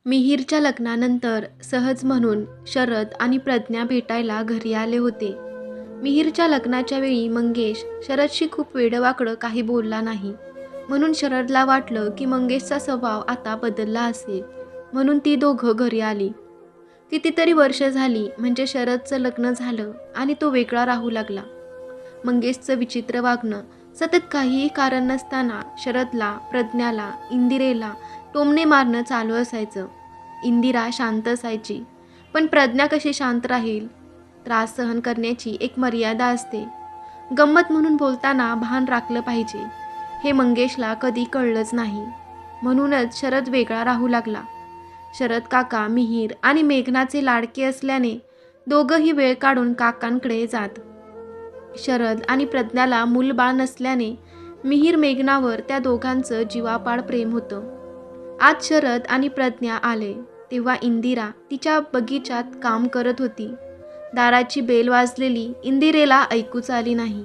मिहीरच्या लग्नानंतर सहज म्हणून शरद आणि प्रज्ञा भेटायला घरी आले होते. मिहीरच्या लग्नाच्या वेळी मंगेश शरदशी खूप वेडवाकडं काही बोलला नाही. म्हणून शरदला वाटलं की मंगेशचा स्वभाव आता बदलला असेल. म्हणून ती दोघं घरी आली. कितीतरी वर्ष झाली म्हणजे शरदचं लग्न झालं आणि तो वेगळा राहू लागला. मंगेशचं विचित्र वागणं, सतत काहीही कारण नसताना शरदला, प्रज्ञाला, इंदिरेला टोमणे मारणं चालू असायचं. इंदिरा शांत असायची, पण प्रज्ञा कशी शांत राहील? त्रास सहन करण्याची एक मर्यादा असते. गंमत म्हणून बोलताना भान राखलं पाहिजे, हे मंगेशला कधी कळलंच नाही. म्हणूनच शरद वेगळा राहू लागला. शरद काका मिहीर आणि मेघनाचे लाडके असल्याने दोघंही वेळ काढून काकांकडे जात. शरद आणि प्रज्ञाला मूलबाळ नसल्याने मिहीर मेघनावर त्या दोघांचं जीवापाड प्रेम होतं. आज शरद आणि प्रज्ञा आले तेव्हा इंदिरा तिच्या बगीचात काम करत होती. दाराची बेल वाजलेली इंदिरेला ऐकूच आली नाही.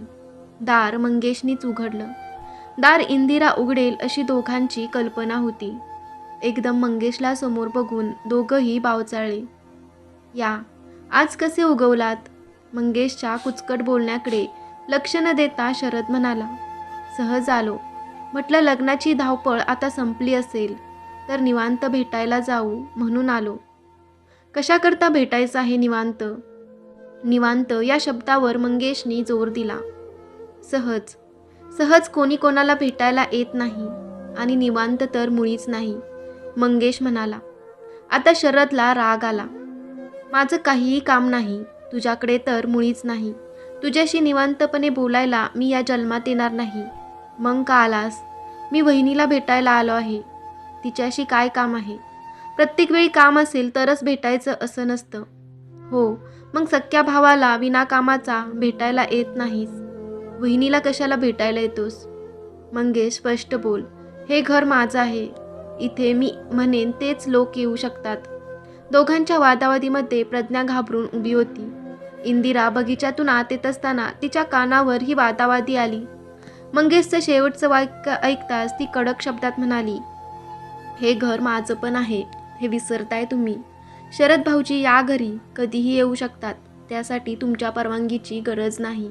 दार मंगेशनीच उघडलं. दार इंदिरा उघडेल अशी दोघांची कल्पना होती. एकदम मंगेशला समोर बघून दोघंही बावचाळले. या, आज कसे उगवलात? मंगेशच्या कुचकट बोलण्याकडे लक्ष न देता शरद म्हणाला. सहज आलो. म्हटलं लग्नाची धावपळ आता संपली असेल तर निवांत भेटायला जाऊ म्हणून आलो. कशाकरता भेटायचं आहे निवांत? निवांत या शब्दावर मंगेशनी जोर दिला. सहज. सहज कोणी कोणाला भेटायला येत नाही आणि निवांत तर मुळीच नाही, मंगेश म्हणाला. आता शरदला राग आला. माझं काहीही काम नाही तुझ्याकडे तर मुळीच नाही. तुझ्याशी निवांतपणे बोलायला मी या जन्मात येणार नाही. मग का आलास? मी वहिनीला भेटायला आलो आहे. तिच्याशी काय काम आहे? प्रत्येक वेळी काम असेल तरच भेटायचं असं नसतं. हो, मग सख्या भावाला विनाकामाचा भेटायला येत नाहीस. वहिनीला कशाला भेटायला येतोस? मंगेश स्पष्ट बोल. हे घर माझं आहे. इथे मी म्हणेन तेच लोक येऊ शकतात. दोघांच्या वादावादीमध्ये प्रज्ञा घाबरून उभी होती. इंदिरा बगीच्यातून आत येत असताना तिच्या कानावर ही वादावादी आली. मंगेशचं शेवटचं वाक्य ऐकताच ती कडक शब्दात म्हणाली, हे घर माझं पण आहे, हे विसरताय तुम्ही. शरद भाऊजी या घरी कधीही येऊ शकतात. त्यासाठी तुमच्या परवानगीची गरज नाही,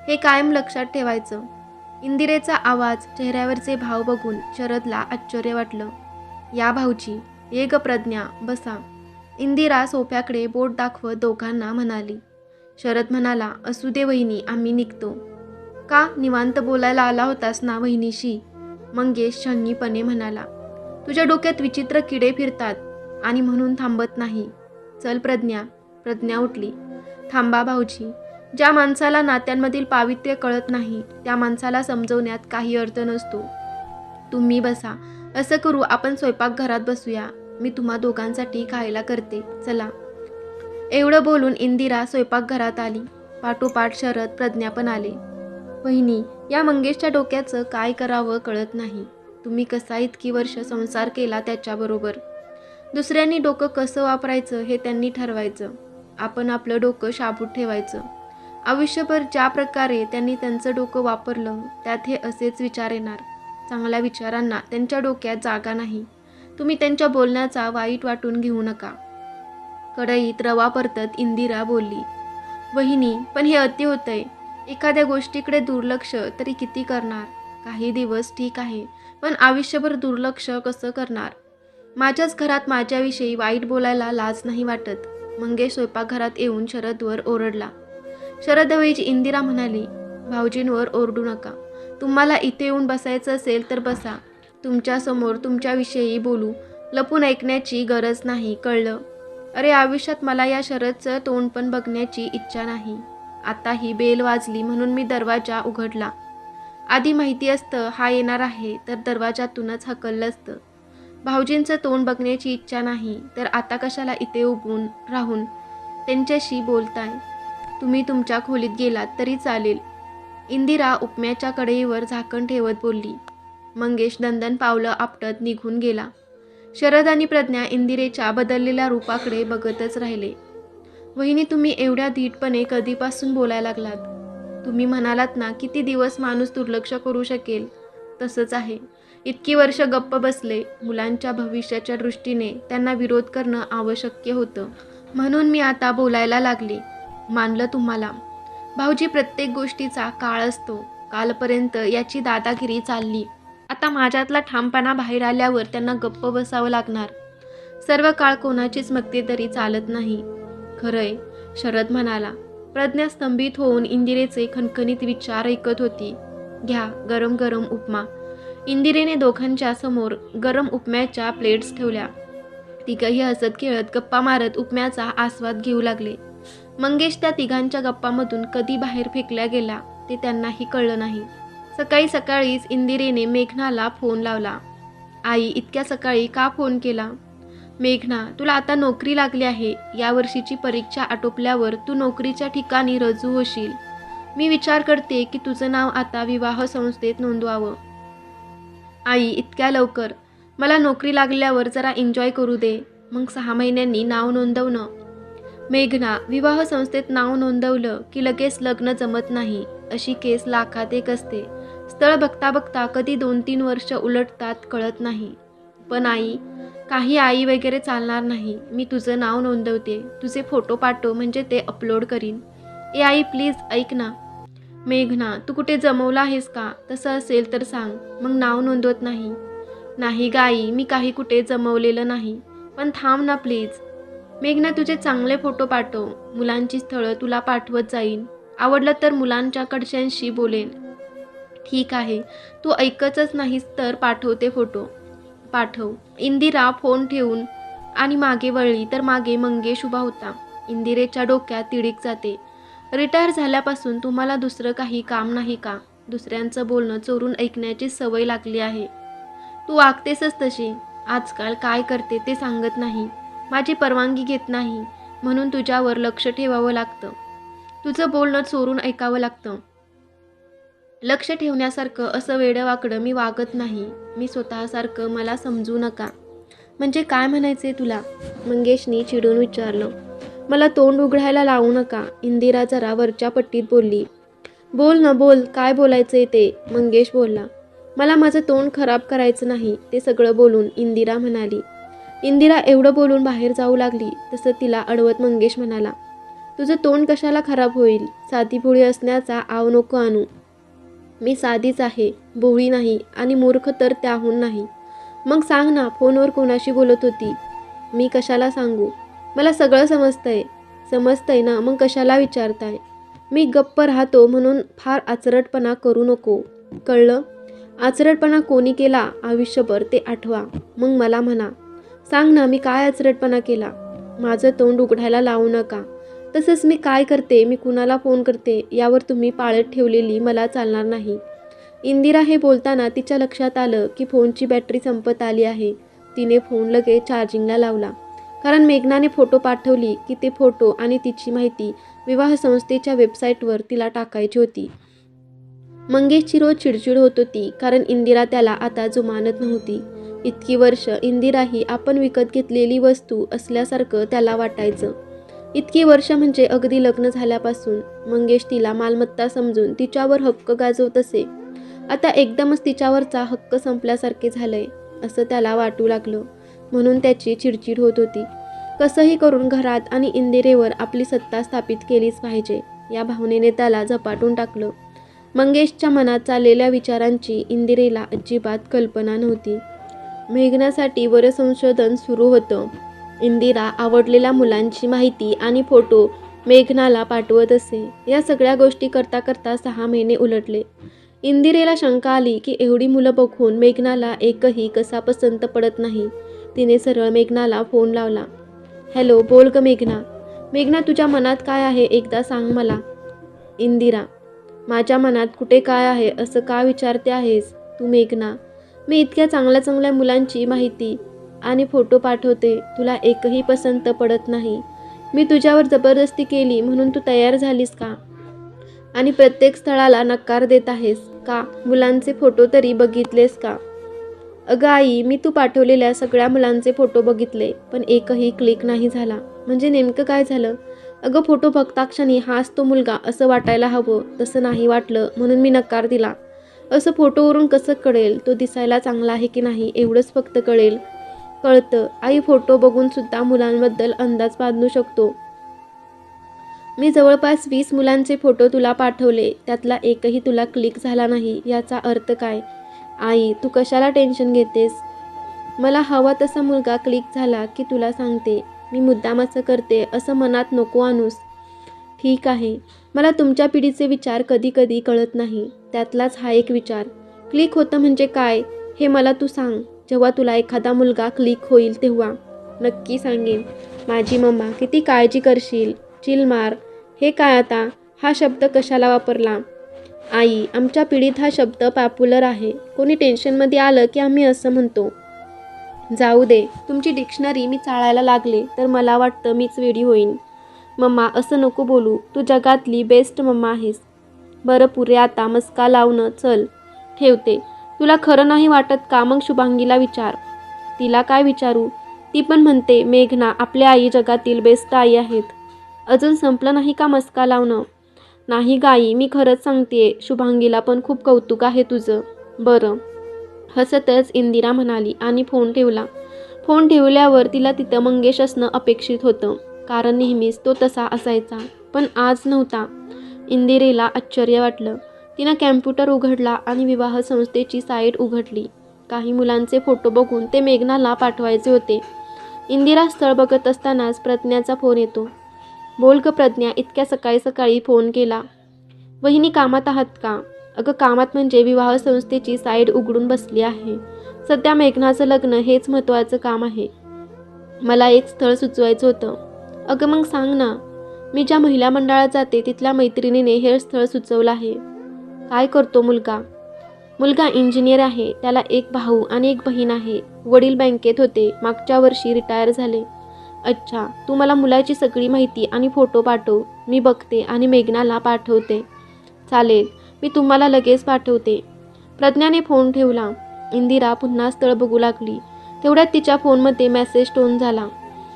हे कायम लक्षात ठेवायचं. इंदिरेचा आवाज, चेहऱ्यावरचे भाव बघून शरदला आश्चर्य वाटलं. या भाऊजी, ये ग प्रज्ञा, बसा. इंदिरा सोफ्याकडे बोट दाखवत दोघांना म्हणाली. शरद म्हणाला, असू दे वहिनी, आम्ही निघतो. का, निवांत बोलायला आला होतास ना वहिनीशी? मंगेश शहाणीपणे म्हणाला. तुझ्या डोक्यात विचित्र किडे फिरतात आणि म्हणून थांबत नाही. चल प्रज्ञा. प्रज्ञा उठली. थांबा भाऊजी. ज्या माणसाला नात्यांमधील पावित्र्य कळत नाही त्या माणसाला समजवण्यात काही अर्थ नसतो. तुम्ही बसा. असं करू, आपण स्वयंपाकघरात बसूया. मी तुम्हा दोघांसाठी खायला करते, चला. एवढं बोलून इंदिरा स्वयंपाकघरात आली. पाठोपाठ शरद, प्रज्ञा पण आले. वहिनी, या मंगेशच्या डोक्याचं काय करावं कळत नाही. तुम्ही कसा इतकी वर्ष संसार केला त्याच्याबरोबर. दुसऱ्यांनी डोकं कसं वापरायचं हे त्यांनी ठरवायचं. आपण आपलं डोकं शाबूत ठेवायचं. आयुष्यभर ज्या प्रकारे त्यांनी त्यांचं डोकं वापरलं त्यात हे असेच विचार येणार. चांगल्या विचारांना त्यांच्या डोक्यात जागा नाही. तुम्ही त्यांच्या बोलण्याचा वाईट वाटून घेऊ नका. कढईत रवा परतत इंदिरा बोलली. वहिनी, पण हे अति होतंय. एखाद्या गोष्टीकडे दुर्लक्ष तरी किती करणार? काही दिवस ठीक आहे, पण आयुष्यभर दुर्लक्ष कसं करणार? माझ्याच घरात माझ्याविषयी वाईट बोलायला लाज नाही वाटत? मंगेश स्वयंपाकघरात येऊन शरदवर ओरडला. शरदवेळी इंदिरा म्हणाली, भाऊजींवर ओरडू नका. तुम्हाला इथे येऊन बसायचं असेल तर बसा. तुमच्यासमोर तुमच्याविषयी बोलू. लपून ऐकण्याची गरज नाही, कळलं? अरे, आयुष्यात मला या शरदचं तोंड पण बघण्याची इच्छा नाही. आता ही बेल वाजली म्हणून मी दरवाजा उघडला. आधी माहिती असतं हा येणार आहे तर दरवाजातूनच हकललं असतं. भाऊजींचं तोंड बघण्याची इच्छा नाही तर आता कशाला इथे उभून राहून त्यांच्याशी बोलताय? तुम्ही तुमच्या खोलीत गेलात तरी चालेल. इंदिरा उपम्याच्या कढईवर झाकण ठेवत बोलली. मंगेश दणदण पावलं आपटत निघून गेला. शरद आणि प्रज्ञा इंदिरेच्या बदललेल्या रूपाकडे बघतच राहिले. वहिनी, तुम्ही एवढ्या धीटपणे कधीपासून बोलायला लागलात? तुम्ही म्हणालात ना किती दिवस माणूस दुर्लक्ष करू शकेल? तसंच आहे. इतकी वर्ष गप्प बसले. मुलांच्या भविष्याच्या दृष्टीने त्यांना विरोध करणं आवश्यक होतं. म्हणून मी आता बोलायला लागले. मानलं तुम्हाला. भाऊजी, प्रत्येक गोष्टीचा काळ असतो. कालपर्यंत याची दादागिरी चालली. आता माझ्यातला ठामपणा बाहेर आल्यावर त्यांना गप्प बसावं लागणार. सर्व काळ कोणाचीच मक्तेदारी चालत नाही. खरंय, शरद म्हणाला. प्रज्ञा स्तंभित होऊन इंदिरेचे खणखणीत विचार ऐकत होती. घ्या गरम गरम उपमा. इंदिरेने दोघांच्या समोर गरम उपम्याच्या प्लेट्स ठेवल्या. तिघंही हसत खेळत गप्पा मारत उपम्याचा आस्वाद घेऊ लागले. मंगेश त्या तिघांच्या गप्पामधून कधी बाहेर फेकला गेला ते त्यांनाही कळलं नाही. सकाळी सकाळीच इंदिरेने मेघनाला फोन लावला. आई, इतक्या सकाळी का फोन केला? मेघना, तुला आता नोकरी लागली आहे. या वर्षीची परीक्षा आटोपल्यावर तू नोकरीच्या ठिकाणी रुजू होशील. मी विचार करते की तुझं नाव आता विवाह संस्थेत नोंदवावं. आई, इतक्या लवकर? मला नोकरी लागल्यावर जरा एन्जॉय करू दे, मग 6 महिन्यांनी नाव नोंदवणं. मेघना, विवाह संस्थेत नाव नोंदवलं की लगेच लग्न जमत नाही. अशी केस लाखात एक असते. स्थळ बघता बघता कधी 2-3 वर्ष उलटतात कळत नाही. पण आई, काही आई वगैरे चालणार नाही. मी तुझं नाव नोंदवते. तुझे फोटो पाठव, म्हणजे ते अपलोड करीन. ए आई, प्लीज ऐक ना. मेघना, तू कुठे जमवलं आहेस का? तसं असेल तर सांग, मग नाव नोंदवत नाही. नाही ग आई, मी काही कुठे जमवलेलं नाही. पण थांब ना प्लीज. मेघना, तुझे चांगले फोटो पाठव. मुलांची स्थळं तुला पाठवत जाईन. आवडलं तर मुलांच्या कडच्यांशी बोलेन. ठीक आहे, तू ऐकतच नाहीस तर पाठवते फोटो. पाठव. इंदिरा फोन ठेवून आणि मागे वळली तर मागे मंगेश उभा होता. इंदिरेच्या डोक्यात तिडीक जाते. रिटायर झाल्यापासून तुम्हाला दुसरं काही काम नाही का? दुसऱ्यांचं बोलणं चोरून ऐकण्याची सवय लागली आहे. तू वागतेसच तशी. आजकाल काय करते ते सांगत नाही. माझी परवानगी घेत नाही, म्हणून तुझ्यावर लक्ष ठेवावं लागतं. तुझं बोलणं चोरून ऐकावं लागतं. लक्ष ठेवण्यासारखं असं वेडवाकडं मी वागत नाही. मी स्वतःसारखं मला समजू नका. म्हणजे काय म्हणायचे तुला? मंगेशनी चिडून विचारलं. मला तोंड उघडायला लावू नका. इंदिरा जरा वरच्या पट्टीत बोलली. बोल ना बोल, काय बोलायचंय ते? मंगेश बोलला. मला माझं तोंड खराब करायचं नाही. ते सगळं बोलून इंदिरा म्हणाली. इंदिरा एवढं बोलून बाहेर जाऊ लागली. तसं तिला अडवत मंगेश म्हणाला. तुझं तोंड कशाला खराब होईल? साधी भोळी असण्याचा आव नको आणू. मी साधीच आहे, भोळी नाही, आणि मूर्ख तर त्याहून नाही. मग सांग ना, फोनवर कोणाशी बोलत होती? मी कशाला सांगू? मला सगळं समजतंय. समजतंय ना, मग कशाला विचारताय? मी गप्प राहतो म्हणून फार आचरटपणा करू नको, कळलं? आचरटपणा कोणी केला आयुष्यभर ते आठवा, मग मला म्हणा. सांग ना, मी काय आचरटपणा केला? माझं तोंड उघडायला लावू नका. तसंच मी काय करते, मी कुणाला फोन करते यावर तुम्ही पाळत ठेवलेली मला चालणार नाही. इंदिरा हे बोलताना तिच्या लक्षात आलं की फोनची बॅटरी संपत आली आहे. तिने फोन लगेच चार्जिंगला लावला. कारण मेघनाने फोटो पाठवली की ते फोटो आणि तिची माहिती विवाह संस्थेच्या वेबसाईटवर तिला टाकायची होती. मंगेशची रोज चिडचिड होत होती, कारण इंदिरा त्याला आता जुमानत नव्हती. इतकी वर्ष इंदिराही आपण विकत घेतलेली वस्तू असल्यासारखं त्याला वाटायचं. इतकी वर्ष म्हणजे अगदी लग्न झाल्यापासून मंगेश तिला मालमत्ता समजून तिच्यावर हक्क गाजवत असे. आता एकदमच तिच्यावरचा हक्क संपल्यासारखे झालंय असं त्याला वाटू लागलं. म्हणून त्याची चिडचिड होत होती. कसंही करून घरात आणि इंदिरेवर आपली सत्ता स्थापित केलीच पाहिजे या भावनेने त्याला झपाटून टाकलं. मंगेशच्या मनात चाललेल्या विचारांची इंदिरेला अजिबात कल्पना नव्हती. मेघनासाठी संशोधन सुरू होतं. इंदिरा आवडलेल्या मुलांची माहिती आणि फोटो मेघनाला पाठवत असे. या सगळ्या गोष्टी करता करता 6 महिने उलटले. इंदिरेला शंका आली की एवढी मुलं बघून मेघनाला एकही कसा पसंत पडत नाही. तिने सरळ मेघनाला फोन लावला. हॅलो, बोल ग मेघना. मेघना, तुझ्या मनात काय आहे एकदा सांग मला. इंदिरा, माझ्या मनात कुठे काय आहे असं का विचारते आहेस तू मेघना? मी इतक्या चांगल्या चांगल्या मुलांची माहिती आणि फोटो पाठवते, तुला एकही पसंत पडत नाही. मी तुझ्यावर जबरदस्ती केली म्हणून तू तयार झालीस का? आणि प्रत्येक स्थळाला नकार देत आहेस का? मुलांचे फोटो तरी बघितलेस का? अगं आई, मी तू पाठवलेल्या सगळ्या मुलांचे फोटो बघितले, पण एकही क्लिक नाही झाला. म्हणजे नेमकं काय झालं? अगं, फोटो बघता क्षणी हाच तो मुलगा असं वाटायला हवं, तसं नाही वाटलं म्हणून मी नकार दिला. असं फोटोवरून कसं कळेल तो दिसायला चांगला आहे की नाही? एवढंच फक्त कळतं. आई फोटो बघून सुद्धा मुलांबद्दल अंदाज बांधू शकतो. मी जवळपास 20 मुलांचे फोटो तुला पाठवले, त्यातला एकही तुला क्लिक झाला नाही. याचा अर्थ काय? आई, तू कशाला टेन्शन घेतेस? मला हवा तसा मुलगा क्लिक झाला की तुला सांगते. मी मुद्दाम असं करते असं मनात नको आणूस. ठीक आहे. मला तुमच्या पिढीचे विचार कधी कधी कळत नाही. त्यातलाच हा एक विचार. क्लिक होतं म्हणजे काय हे मला तू सांग. जेव्हा तुला एखादा मुलगा क्लिक होईल तेव्हा. नक्की सांगेन. माझी मम्मा, किती काळजी करशील. चिल मार. हे काय आता? हा शब्द कशाला वापरला? आई, आमच्या पिढीत हा शब्द पॉप्युलर आहे. कोणी टेन्शनमध्ये आलं की आम्ही असं म्हणतो. जाऊ दे. तुमची डिक्शनरी मी चाळायला लागले तर मला वाटतं मीच वेडी होईन. मम्मा, असं नको बोलू. तू जगातली बेस्ट मम्मा आहेस. बरं पुरे आता मस्का लावणं. चल, ठेवते. तुला खरं नाही वाटत का? मग शुभांगीला विचार. तिला काय विचारू? ती पण म्हणते मेघना आपल्या आई जगातील बेस्ट आई आहेत. अजून संपलं नाही का मस्का लावणं? नाही गाई, मी खरंच सांगतेय. शुभांगीला पण खूप कौतुक आहे तुझं. बरं. हसतच इंदिरा म्हणाली आणि फोन ठेवला. फोन ठेवल्यावर तिला तिथं मंगेश असणं अपेक्षित होतं. कारण नेहमीच तो तसा असायचा. पण आज नव्हता. इंदिरेला आश्चर्य वाटलं. तिनं कॅम्प्युटर उघडला आणि विवाह संस्थेची साईट उघडली. काही मुलांचे फोटो बघून ते मेघनाला पाठवायचे होते. इंदिरा स्थळ बघत असतानाच प्रज्ञाचा फोन येतो. बोल ग प्रज्ञा, इतक्या सकाळी सकाळी फोन केला. वहिनी कामात आहात का? अगं कामात म्हणजे विवाह संस्थेची साईट उघडून बसली आहे. सध्या मेघनाचं लग्न हेच महत्त्वाचं काम आहे. मला एक स्थळ सुचवायचं होतं. अगं मग सांग ना. मी ज्या महिला मंडळात जाते तिथल्या मैत्रिणीने हे स्थळ सुचवलं आहे. काय करतो मुलगा? मुलगा इंजिनियर आहे. त्याला एक भाऊ आणि एक बहीण आहे. वडील बँकेत होते. मागच्या वर्षी रिटायर झाले. अच्छा, तू मला मुलाची सगळी माहिती आणि फोटो पाठव. मी बघते आणि मेघनाला पाठवते. चालेल, मी तुम्हाला लगेच पाठवते. प्रज्ञाने फोन ठेवला. इंदिरा पुन्हा स्थळ बघू लागली. तेवढ्यात तिच्या फोनमध्ये मेसेज टोन झाला.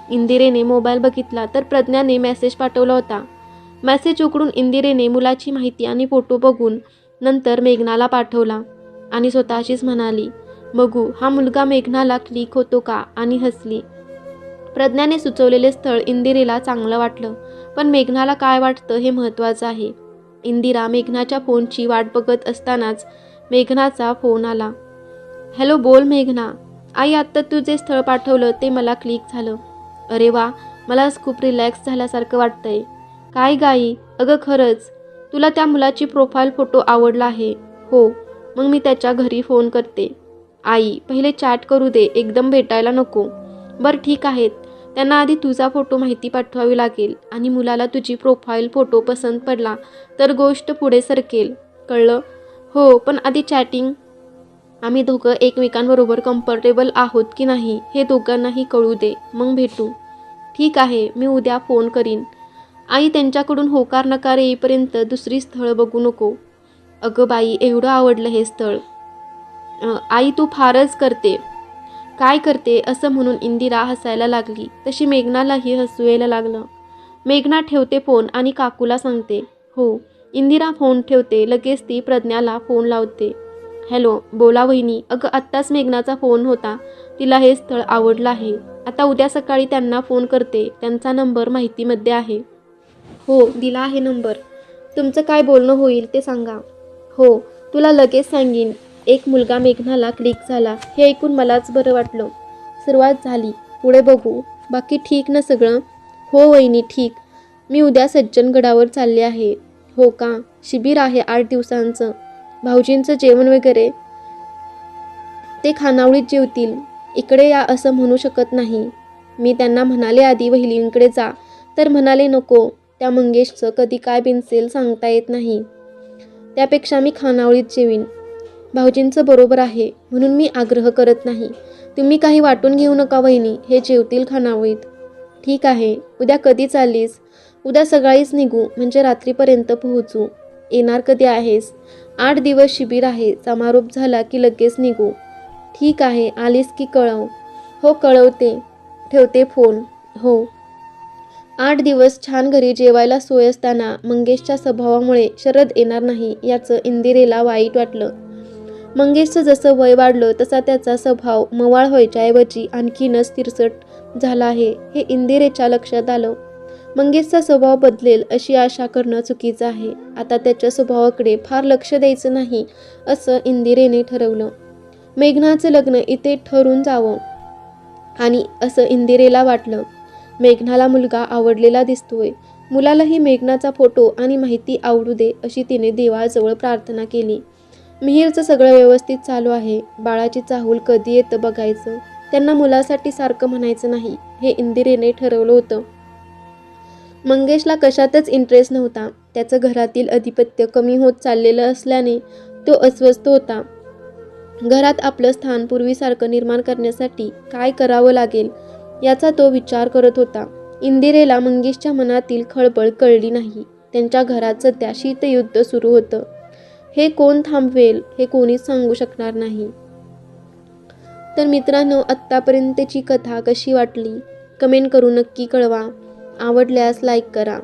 इंदिरेने मोबाईल बघितला तर प्रज्ञाने मेसेज पाठवला होता. मेसेज उघडून इंदिरेने मुलाची माहिती आणि फोटो बघून नंतर मेघनाला पाठवला आणि स्वतःशीच म्हणाली, बघू हा मुलगा मेघनाला क्लिक होतो का? आणि हसली. प्रज्ञाने सुचवलेले स्थळ इंदिरेला चांगलं वाटलं. पण मेघनाला काय वाटतं हे महत्त्वाचं आहे. इंदिरा मेघनाच्या फोनची वाट बघत असतानाच मेघनाचा फोन आला. हॅलो, बोल मेघना. आई, आत्ता तू जे स्थळ पाठवलं ते मला क्लिक झालं. अरे वा, मला आज खूप रिलॅक्स झाल्यासारखं वाटतंय. काय गाई? अगं खरंच. तुला त्या मुलाची प्रोफाईल फोटो आवडला आहे? हो. मग मी त्याच्या घरी फोन करते. आई, पहिले चॅट करू दे, एकदम भेटायला नको. बरं ठीक आहे. त्यांना आधी तुझा फोटो माहिती पाठवावी लागेल आणि मुलाला तुझी प्रोफाईल फोटो पसंत पडला तर गोष्ट पुढे सरकेल. कळलं? हो, पण आधी चॅटिंग. आम्ही दोघं एकमेकांबरोबर कम्फर्टेबल आहोत की नाही हे दोघांनाही कळू दे, मग भेटू. ठीक आहे, मी उद्या फोन करीन. आई, त्यांच्याकडून होकार नकार येईपर्यंत दुसरी स्थळ बघू नको. अगं बाई, एवढं आवडलं हे स्थळ. आई, तू फारच करते. काय करते असं म्हणून इंदिरा हसायला लागली. तशी मेघनालाही हसू यायला लागलं. मेघना ठेवते फोन आणि काकूला सांगते. हो. इंदिरा फोन ठेवते. लगेच ती प्रज्ञाला फोन लावते. हॅलो, बोला वहिनी. अगं आत्ताच मेघनाचा फोन होता. तिला हे स्थळ आवडलं आहे. आता उद्या सकाळी त्यांना फोन करते. त्यांचा नंबर माहितीमध्ये आहे. हो, दिला आहे नंबर. तुमचं काय बोलणं होईल ते सांगा. हो, तुला लगेच सांगीन. एक मुलगा मेघनाला क्लिक झाला हे ऐकून मलाच बरं वाटलं. सुरुवात झाली, पुढे बघू. बाकी ठीक ना सगळं? हो वहिनी, ठीक. मी उद्या सज्जनगडावर चालले आहे. हो का? शिबिर आहे 8 दिवसांचं. भाऊजींचं जेवण वगैरे? ते खानावळीत जेवतील. इकडे या असं म्हणू शकत नाही. मी त्यांना म्हणाले आधी वहिनींकडे जा, तर म्हणाले नको. त्या मंगेशचं कधी काय बिनसेल सांगता येत नाही. त्यापेक्षा मी खानावळीत जेवीन. भाऊजींचं बरोबर आहे, म्हणून मी आग्रह करत नाही. तुम्ही काही वाटून घेऊ नका वहिनी, हे जेवतील खानावळीत. ठीक आहे. उद्या कधी चाललीस? उद्या सकाळीच निघू, म्हणजे रात्रीपर्यंत पोहोचू. येणार कधी आहेस? 8 दिवस शिबिर आहे. समारोप झाला की लगेच निघू. ठीक आहे, आलीस की कळव. हो, कळवते. ठेवते फोन. हो. 8 दिवस छान घरी जेवायला सोय असताना मंगेशच्या स्वभावामुळे शरद येणार नाही याचं इंदिरेला वाईट वाटलं. मंगेशचं जसं वय वाढलं तसा त्याचा स्वभाव मवाळ व्हायच्याऐवजी आणखीनच तिरसट झाला आहे हे इंदिरेच्या लक्षात आलं. मंगेशचा स्वभाव बदलेल अशी आशा करणं चुकीचं आहे. आता त्याच्या स्वभावाकडे फार लक्ष द्यायचं नाही असं इंदिरेने ठरवलं. मेघनाचं लग्न इथे ठरून जावं आणि असं इंदिरेला वाटलं. मेघनाला मुलगा आवडलेला दिसतोय. मुलालाही मेघनाचा फोटो आणि माहिती आवडू दे अशी तिने देवाजवळ प्रार्थना केली. मिहीरचं सगळं व्यवस्थित चालू आहे. बाळाची चाहूल कधी येतं बघायचं. त्यांना मुलासाठी सारखं म्हणायचं नाही हे इंदिरेने ठरवलं होतं. मंगेशला कशातच इंटरेस्ट नव्हता. त्याचं घरातील अधिपत्य कमी होत चाललेलं असल्याने तो अस्वस्थ होता. घरात आपलं स्थान पूर्वीसारखं निर्माण करण्यासाठी काय करावं लागेल याचा तो विचार करत होता. इंदिरेला मंगेशच्या मनातील खळबळ कळली नाही. त्यांच्या घरात सध्या शीतयुद्ध सुरू होतं. हे कोण थांबवेल हे कोणीच सांगू शकणार नाही. तर मित्रांनो, आत्तापर्यंतची कथा कशी वाटली कमेंट करून नक्की कळवा. आवडल्यास लाईक करा.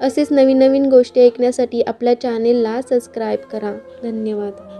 असेच नवीन नवीन गोष्टी ऐकण्यासाठी आपल्या चॅनेलला सबस्क्राईब करा. धन्यवाद.